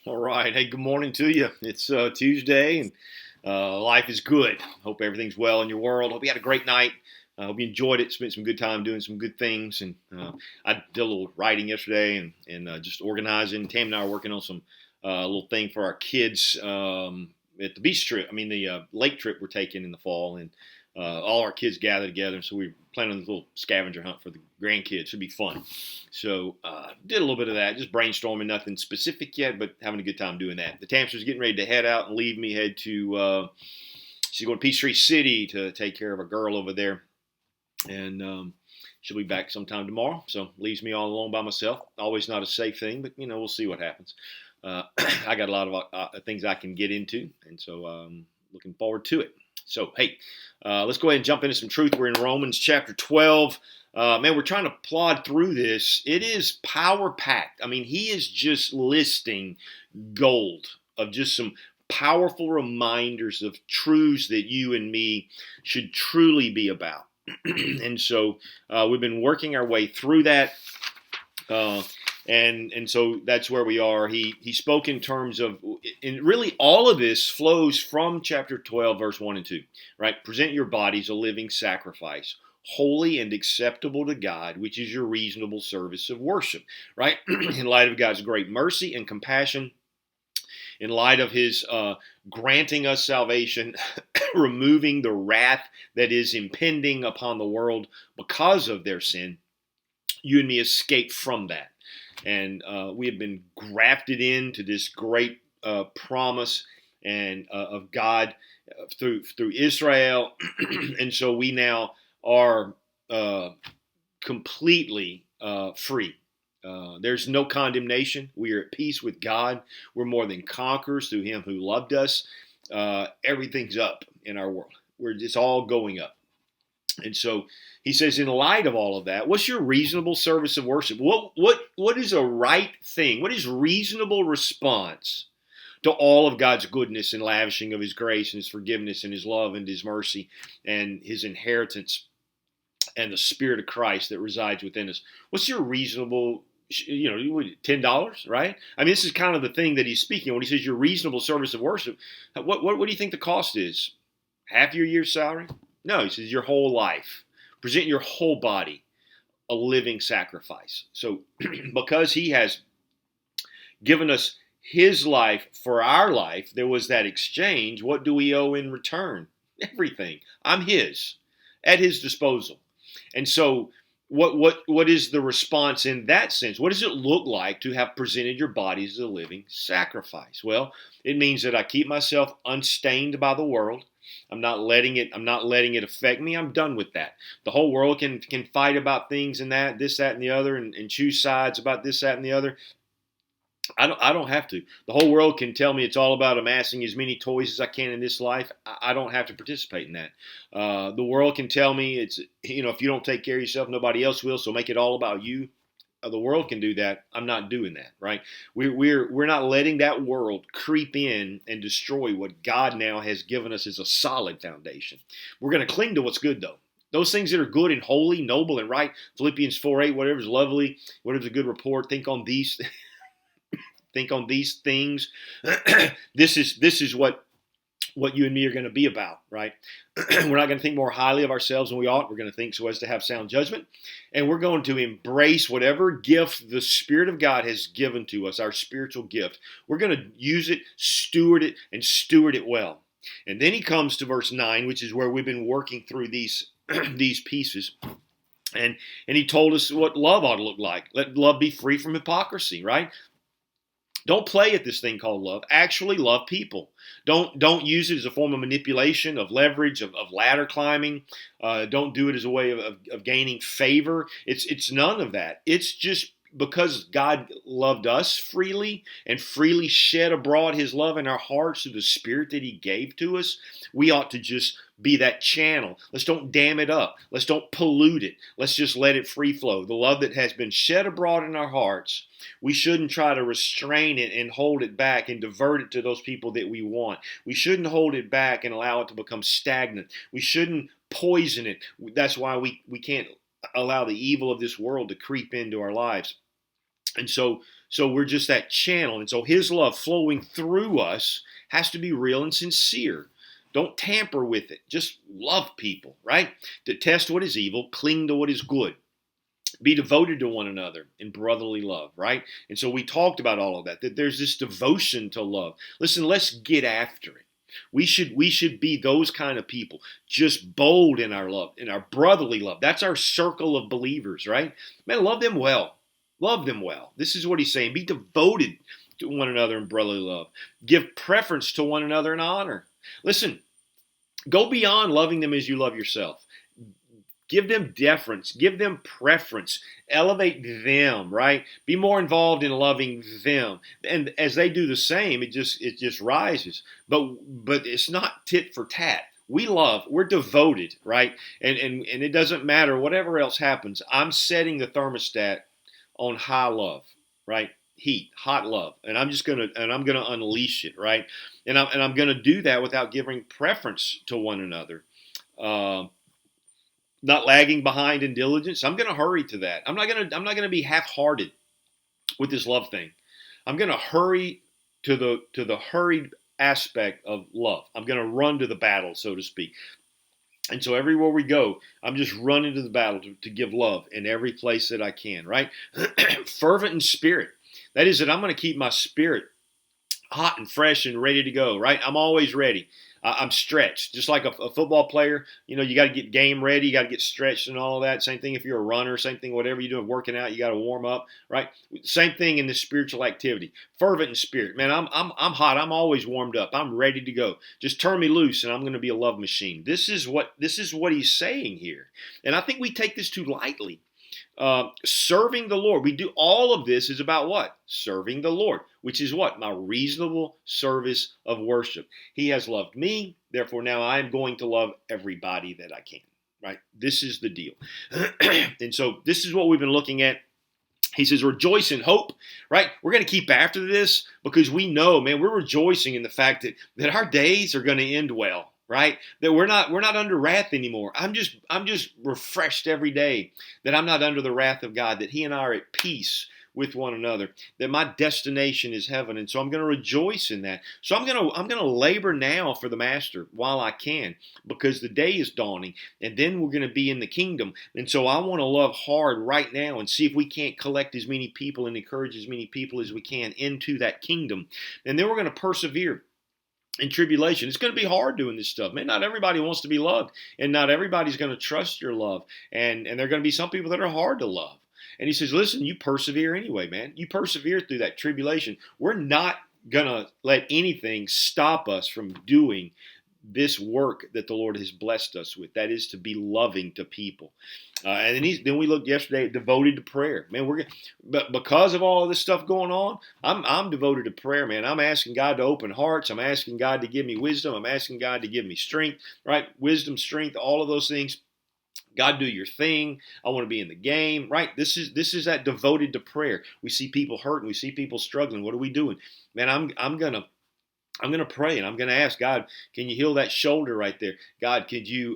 All right. Hey, good morning to you. It's Tuesday and life is good. Hope everything's well in your world. Hope you had a great night. Hope you enjoyed it. Spent some good time doing some good things. And I did a little writing yesterday and just organizing. Tam and I are working on some little thing for our kids at the beach trip. I mean, the lake trip we're taking in the fall. And all our kids gather together. And so we're planning on this little scavenger hunt for the grandkids. Should be fun. So did a little bit of that, just brainstorming, nothing specific yet, but having a good time doing that. The Tamster's getting ready to head out and leave me, head to, she's going to Peachtree City to take care of a girl over there. And she'll be back sometime tomorrow. So leaves me all alone by myself. Always not a safe thing, but, we'll see what happens. I got a lot of things I can get into, and so looking forward to it. So, hey, let's go ahead and jump into some truth. We're in Romans chapter 12. Man, we're trying to plod through this. It is power-packed. I mean, he is just listing gold of just some powerful reminders of truths that you and me should truly be about. And so we've been working our way through that. And so that's where we are. He spoke in terms of, and really all of this flows from chapter 12, verse 1 and 2, right? Present your bodies a living sacrifice, holy and acceptable to God, which is your reasonable service of worship, right? In light of God's great mercy and compassion, in light of his granting us salvation, removing the wrath that is impending upon the world because of their sin, you and me escape from that. And we have been grafted into this great promise and of God through Israel, and so we now are completely free. There's no condemnation. We are at peace with God. We're more than conquerors through Him who loved us. Everything's up in our world. It's all going up. And so he says, in light of all of that, what's your reasonable service of worship? What is a right thing? What is reasonable response to all of God's goodness and lavishing of his grace and his forgiveness and his love and his mercy and his inheritance and the Spirit of Christ that resides within us? What's your reasonable, $10, right? I mean, this is kind of the thing that he's speaking when he says your reasonable service of worship. What do you think the cost is? Half your year's salary? No, he says your whole life. Present your whole body a living sacrifice. So because he has given us his life for our life, there was that exchange. What do we owe in return? Everything. I'm his, at his disposal. And so what is the response in that sense? What does it look like to have presented your bodies as a living sacrifice? Well, it means that I keep myself unstained by the world. I'm not letting it affect me. I'm done with that. The whole world can fight about things and this, that, and the other, and choose sides about this, that, and the other. I don't have to. The whole world can tell me it's all about amassing as many toys as I can in this life. I don't have to participate in that. The world can tell me it's, if you don't take care of yourself, nobody else will. So make it all about you. The world can do that. I'm not doing that, right? We're not letting that world creep in and destroy what God now has given us as a solid foundation. We're going to cling to what's good, though. Those things that are good and holy, noble and right. Philippians 4:8, whatever's lovely, whatever's a good report. Think on these. Think on these things. This is what you and me are going to be about, right? We're not going to think more highly of ourselves than we ought. We're going to think so as to have sound judgment. And we're going to embrace whatever gift the Spirit of God has given to us, our spiritual gift. We're going to use it, steward it well. And then he comes to verse 9, which is where we've been working through these pieces. And he told us what love ought to look like. Let love be free from hypocrisy, right? Don't play at this thing called love. Actually love people. Don't use it as a form of manipulation, of leverage, of ladder climbing. Don't do it as a way of gaining favor. It's none of that. It's just because God loved us freely and freely shed abroad his love in our hearts through the Spirit that he gave to us, we ought to just be that channel. Let's don't dam it up. Let's don't pollute it. Let's just let it free flow. The love that has been shed abroad in our hearts, we shouldn't try to restrain it and hold it back and divert it to those people that we want. We shouldn't hold it back and allow it to become stagnant. We shouldn't poison it. That's why we can't allow the evil of this world to creep into our lives. And so we're just that channel. And so his love flowing through us has to be real and sincere. Don't tamper with it. Just love people, right? Detest what is evil, cling to what is good. Be devoted to one another in brotherly love, right? And so we talked about all of that there's this devotion to love. Listen, let's get after it. We should be those kind of people, just bold in our love, in our brotherly love. That's our circle of believers, right? Man, love them well. Love them well. This is what he's saying. Be devoted to one another in brotherly love. Give preference to one another in honor. Listen, go beyond loving them as you love yourself. Give them deference. Give them preference. Elevate them, right? Be more involved in loving them. And as they do the same, it just rises. But it's not tit for tat. We love, we're devoted, right? And it doesn't matter whatever else happens. I'm setting the thermostat on high love, right? Heat, hot love. And I'm gonna unleash it, right? And I'm gonna do that without giving preference to one another. Not lagging behind in diligence. I'm going to hurry to that. I'm not going to be half-hearted with this love thing. I'm going to hurry to the hurried aspect of love. I'm going to run to the battle, so to speak. And so everywhere we go, I'm just running to the battle to give love in every place that I can, right? Fervent in spirit. That is that I'm going to keep my spirit hot and fresh and ready to go, right? I'm always ready. I'm stretched, just like a football player. You know, you got to get game ready. You got to get stretched and all that. Same thing if you're a runner. Same thing, whatever you're doing, working out, you got to warm up, right? Same thing in this spiritual activity. Fervent in spirit, man. I'm hot. I'm always warmed up. I'm ready to go. Just turn me loose, and I'm going to be a love machine. This is what he's saying here, and I think we take this too lightly. Serving the Lord. We do all of this is about what? Serving the Lord, which is what? My reasonable service of worship. He has loved me, therefore now I am going to love everybody that I can, right? This is the deal. And so this is what we've been looking at. He says, rejoice in hope, right? We're going to keep after this because we know, man, we're rejoicing in the fact that our days are going to end well. Right? That we're not under wrath anymore. I'm just refreshed every day that I'm not under the wrath of God, that he and I are at peace with one another, that my destination is heaven. And so I'm going to rejoice in that. So I'm going to labor now for the master while I can, because the day is dawning and then we're going to be in the kingdom. And so I want to love hard right now and see if we can't collect as many people and encourage as many people as we can into that kingdom. And then we're going to persevere in tribulation. It's going to be hard doing this stuff. Man, not everybody wants to be loved, and not everybody's going to trust your love. And there are going to be some people that are hard to love. And he says, listen, you persevere anyway, man. You persevere through that tribulation. We're not going to let anything stop us from doing this work that the Lord has blessed us with. That is to be loving to people. And then we looked yesterday at devoted to prayer. Man, but because of all of this stuff going on, I'm devoted to prayer, man. I'm asking God to open hearts. I'm asking God to give me wisdom. I'm asking God to give me strength, right? Wisdom, strength, all of those things. God, do your thing. I want to be in the game, right? This is that devoted to prayer. We see people hurting. We see people struggling. What are we doing? Man, I'm going to pray, and I'm going to ask God, can you heal that shoulder right there? God, could you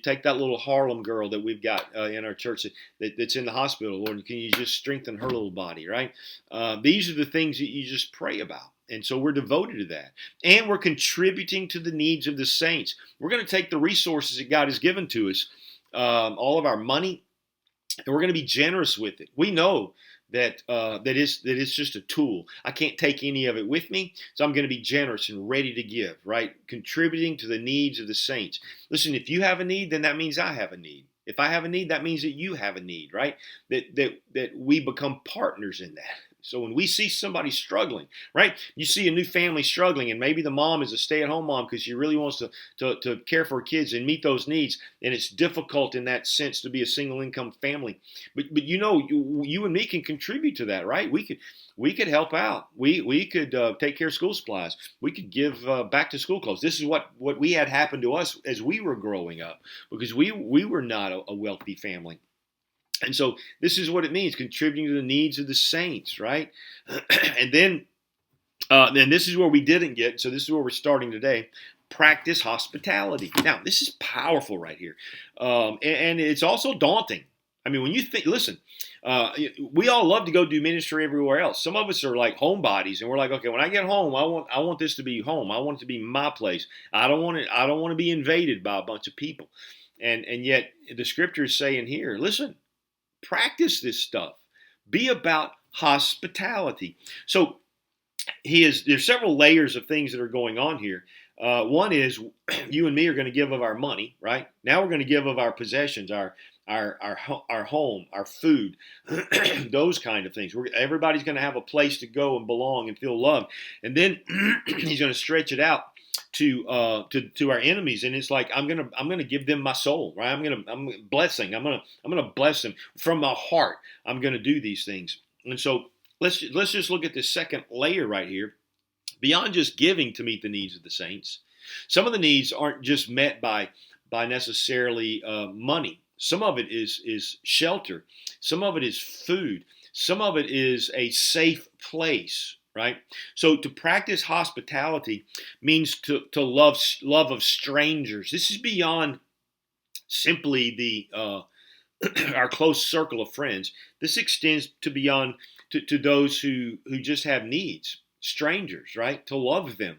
take that little Harlem girl that we've got in our church that's in the hospital, Lord? Can you just strengthen her little body, right? These are the things that you just pray about. And so we're devoted to that. And we're contributing to the needs of the saints. We're going to take the resources that God has given to us, all of our money, and we're going to be generous with it. We know that it's just a tool. I can't take any of it with me, so I'm going to be generous and ready to give, right? Contributing to the needs of the saints. Listen, if you have a need, then that means I have a need. If I have a need, that means that you have a need, right? That we become partners in that. So when we see somebody struggling, right? You see a new family struggling, and maybe the mom is a stay-at-home mom because she really wants to care for her kids and meet those needs, and it's difficult in that sense to be a single-income family. But you know, you and me can contribute to that, right? We could help out. We could take care of school supplies. We could give back to school clothes. This is what we had happen to us as we were growing up, because we were not a wealthy family. And so this is what it means, contributing to the needs of the saints, right? And then this is where we didn't get, so this is where we're starting today, practice hospitality. Now, this is powerful right here. And it's also daunting. I mean, when you think, listen, we all love to go do ministry everywhere else. Some of us are like homebodies, and we're like, okay, when I get home, I want this to be home. I want it to be my place. I don't want it. I don't want to be invaded by a bunch of people. And yet the scripture is saying here, listen, practice this stuff. Be about hospitality. So there's several layers of things that are going on here. One is you and me are going to give of our money, right? Now we're going to give of our possessions, our home, our food, those kind of things. Everybody's going to have a place to go and belong and feel loved. And then he's going to stretch it out to our enemies, and it's like I'm gonna give them my soul, right? I'm blessing. I'm gonna bless them from my heart. I'm gonna do these things, and so let's just look at this second layer right here. Beyond just giving to meet the needs of the saints, some of the needs aren't just met by necessarily money. Some of it is shelter. Some of it is food. Some of it is a safe place. Right? So to practice hospitality means to love of strangers. This is beyond simply the our close circle of friends. This extends to beyond to those who just have needs, strangers, right? To love them.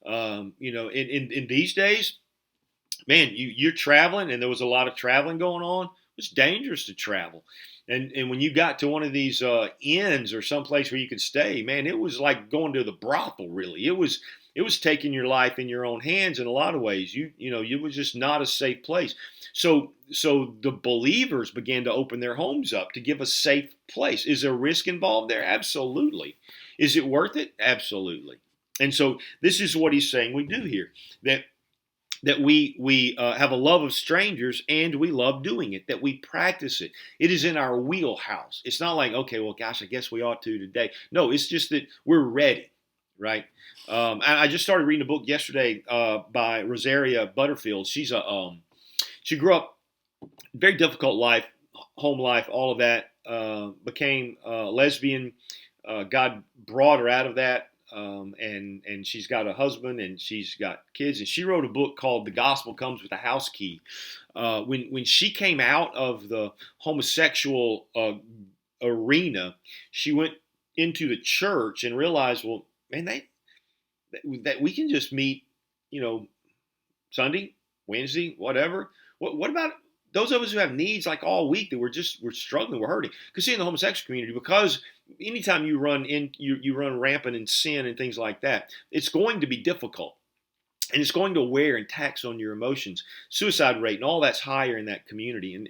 In these days, man, you're traveling, and there was a lot of traveling going on. It was dangerous to travel. And when you got to one of these inns or someplace where you could stay, man, it was like going to the brothel. Really, it was taking your life in your own hands in a lot of ways. It was just not a safe place. So the believers began to open their homes up to give a safe place. Is there risk involved there? Absolutely. Is it worth it? Absolutely. And so this is what he's saying we do here, that we have a love of strangers, and we love doing it, that we practice it. It is in our wheelhouse. It's not like, okay, well, gosh, I guess we ought to today. No, it's just that we're ready, right? I just started reading a book yesterday by Rosaria Butterfield. She grew up, very difficult life, home life, all of that, became lesbian. God brought her out of that. And she's got a husband, and she's got kids, and she wrote a book called "The Gospel Comes with a House Key." When she came out of the homosexual arena, she went into the church and realized, well, man, that we can just meet, Sunday, Wednesday, whatever. What about those of us who have needs like all week that we're struggling, we're hurting? Because see, in the homosexual community, because anytime you run rampant in sin and things like that, it's going to be difficult. And it's going to wear and tax on your emotions. Suicide rate and all that's higher in that community. And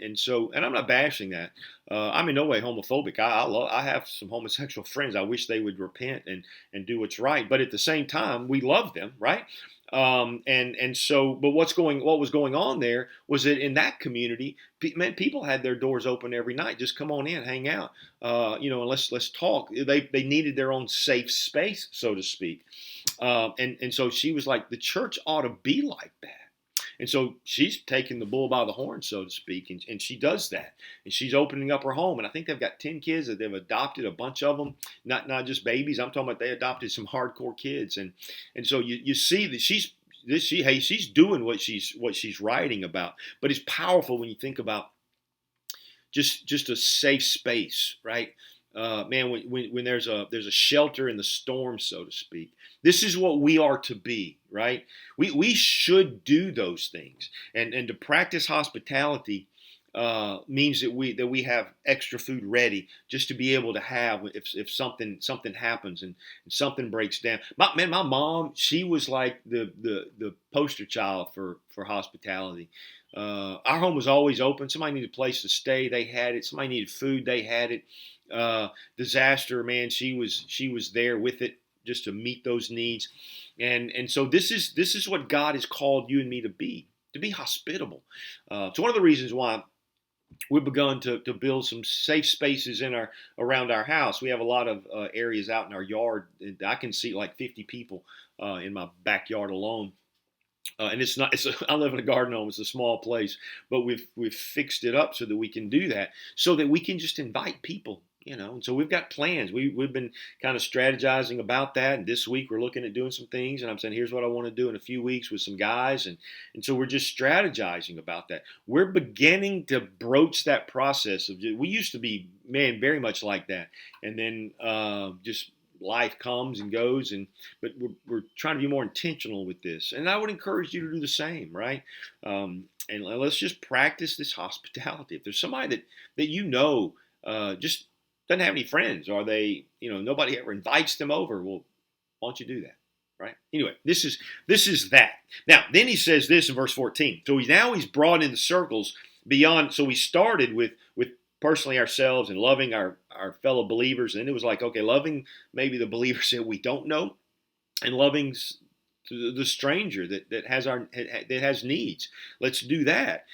I'm not bashing that. I'm in no way homophobic. I have some homosexual friends. I wish they would repent and do what's right. But at the same time, we love them, right? But what was going on there was that in that community, people had their doors open every night. Just come on in, hang out, and let's talk. They needed their own safe space, so to speak. And so she was like, the church ought to be like that. And so she's taking the bull by the horn, so to speak, and she does that. And she's opening up her home. And I think they've got 10 kids that they've adopted, a bunch of them, not just babies. I'm talking about they adopted some hardcore kids. And so you see that she's doing what she's writing about. But it's powerful when you think about just a safe space, right? Man, when there's a shelter in the storm, so to speak. This is what we are to be, right? We should do those things, and to practice hospitality means that we have extra food ready just to be able to have if something happens and something breaks down. My mom, she was like the poster child for hospitality. Our home was always open. Somebody needed a place to stay, they had it. Somebody needed food, they had it. Disaster, man, she was there with it just to meet those needs. And so this is what God has called you and me to be hospitable. So one of the reasons why we've begun to build some safe spaces around our house. We have a lot of areas out in our yard. I can see like 50 people in my backyard alone. And I live in a garden home. It's a small place, but we've fixed it up so that we can do that, so that we can just invite people. And so we've got plans. We've been kind of strategizing about that. And this week we're looking at doing some things. And I'm saying, here's what I want to do in a few weeks with some guys. And so we're just strategizing about that. We're beginning to broach that process we used to be, man, very much like that. And then just life comes and goes. But we're trying to be more intentional with this. And I would encourage you to do the same, right? And let's just practice this hospitality. If there's somebody that just doesn't have any friends, or nobody ever invites them over, well, why don't you do that, right? Anyway, this is that. Now, then he says this in verse 14. So he's brought in the circles beyond. So we started with personally ourselves and loving our fellow believers, and it was like, okay, loving maybe the believers that we don't know, and loving the stranger that has needs. Let's do that.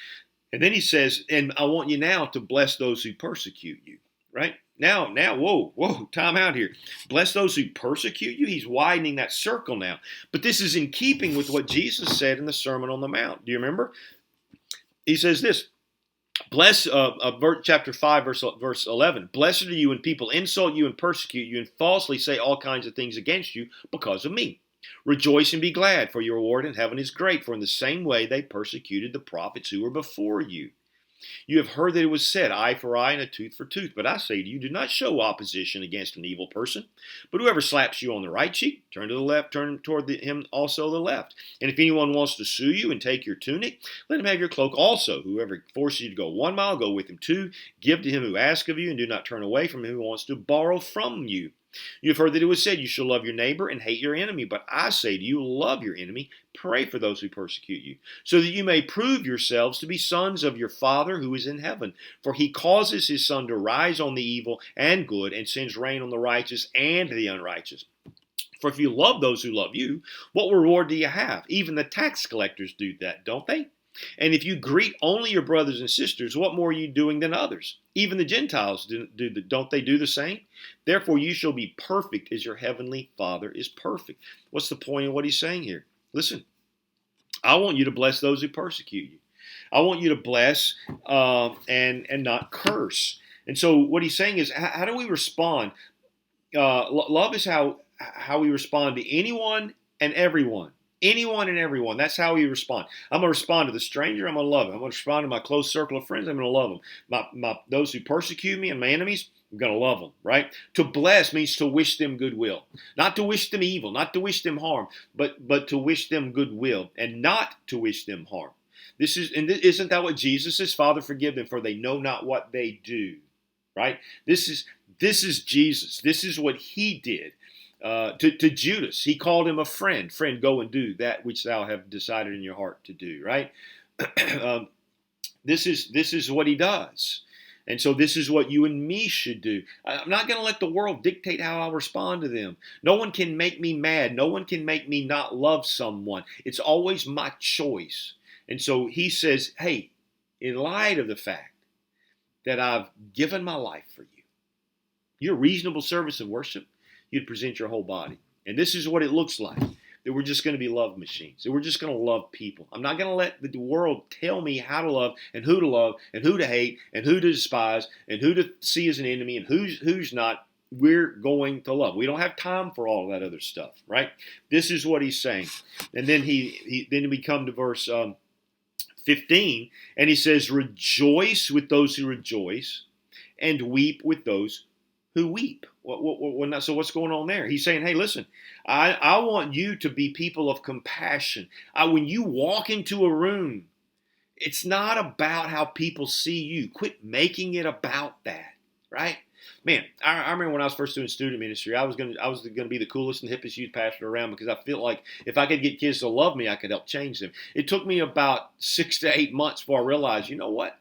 And then he says, and I want you now to bless those who persecute you, right? Now, whoa, time out here. Bless those who persecute you. He's widening that circle now. But this is in keeping with what Jesus said in the Sermon on the Mount. Do you remember? He says this, chapter 5, verse 11. Blessed are you when people insult you and persecute you and falsely say all kinds of things against you because of me. Rejoice and be glad, for your reward in heaven is great, for in the same way they persecuted the prophets who were before you. You have heard that it was said, eye for eye and a tooth for tooth. But I say to you, do not show opposition against an evil person. But whoever slaps you on the right cheek, turn to the left, turn toward him also the left. And if anyone wants to sue you and take your tunic, let him have your cloak also. Whoever forces you to go 1 mile, go with him 2. Give to him who asks of you, and do not turn away from him who wants to borrow from you. You have heard that it was said, you shall love your neighbor and hate your enemy. But I say to you, love your enemy, pray for those who persecute you, so that you may prove yourselves to be sons of your Father who is in heaven. For he causes his sun to rise on the evil and good, and sends rain on the righteous and the unrighteous. For if you love those who love you, what reward do you have? Even the tax collectors do that, don't they? And if you greet only your brothers and sisters, what more are you doing than others? Even the Gentiles don't they do the same? Therefore you shall be perfect as your heavenly Father is perfect. What's the point of what he's saying here? Listen, I want you to bless those who persecute you. I want you to bless and not curse. And so what he's saying is, how do we respond? Love is how we respond to anyone and everyone. Anyone and everyone. That's how we respond. I'm going to respond to the stranger. I'm going to love him. I'm going to respond to my close circle of friends. I'm going to love them. Those who persecute me and my enemies, I'm going to love them, right? To bless means to wish them goodwill. Not to wish them evil, not to wish them harm, but to wish them goodwill and not to wish them harm. Isn't that what Jesus says? Father, forgive them, for they know not what they do, right? This is Jesus. This is what he did. To Judas, he called him a friend. Friend, go and do that which thou have decided in your heart to do, right? This is what he does. And so this is what you and me should do. I'm not going to let the world dictate how I'll respond to them. No one can make me mad. No one can make me not love someone. It's always my choice. And so he says, hey, in light of the fact that I've given my life for you, your reasonable service of worship, you'd present your whole body. And this is what it looks like, that we're just going to be love machines, that we're just going to love people. I'm not going to let the world tell me how to love and who to hate and who to despise and who to see as an enemy and who's not. We're going to love. We don't have time for all of that other stuff, right? This is what he's saying. And then then we come to verse 15, and he says, rejoice with those who rejoice and weep with those who weep. So what's going on there? He's saying, hey, listen, I want you to be people of compassion. When you walk into a room, it's not about how people see you. Quit making it about that, right? Man, I remember when I was first doing student ministry, I was going to be the coolest and hippest youth pastor around, because I feel like if I could get kids to love me, I could help change them. It took me about 6 to 8 months before I realized, you know what?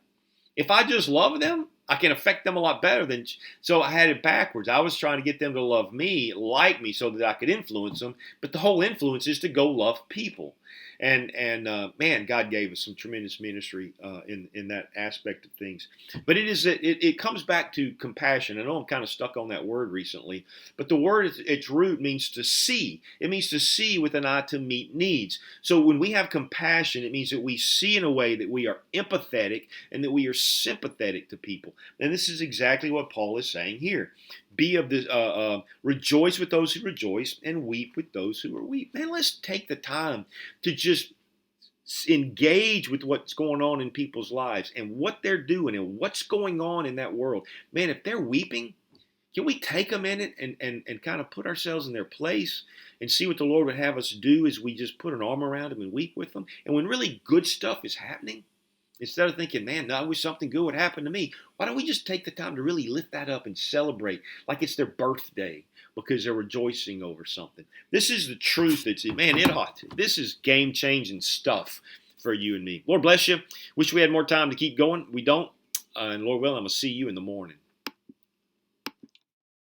If I just love them, I can affect them a lot better than. So I had it backwards. I was trying to get them to love me, like me, so that I could influence them. But the whole influence is to go love people. Man, God gave us some tremendous ministry in that aspect of things. But it comes back to compassion. I know I'm kind of stuck on that word recently, but the word, its root means to see. It means to see with an eye to meet needs. So when we have compassion, it means that we see in a way that we are empathetic and that we are sympathetic to people. And this is exactly what Paul is saying here. Be of the rejoice with those who rejoice and weep with those who are weep. Man, let's take the time to just engage with what's going on in people's lives and what they're doing and what's going on in that world. Man, if they're weeping, can we take a minute and kind of put ourselves in their place and see what the Lord would have us do as we just put an arm around them and weep with them? And when really good stuff is happening, instead of thinking, man, no, I wish something good would happen to me, why don't we just take the time to really lift that up and celebrate like it's their birthday because they're rejoicing over something? This is the truth. This is game-changing stuff for you and me. Lord bless you. Wish we had more time to keep going. We don't. And Lord willing, I'm going to see you in the morning.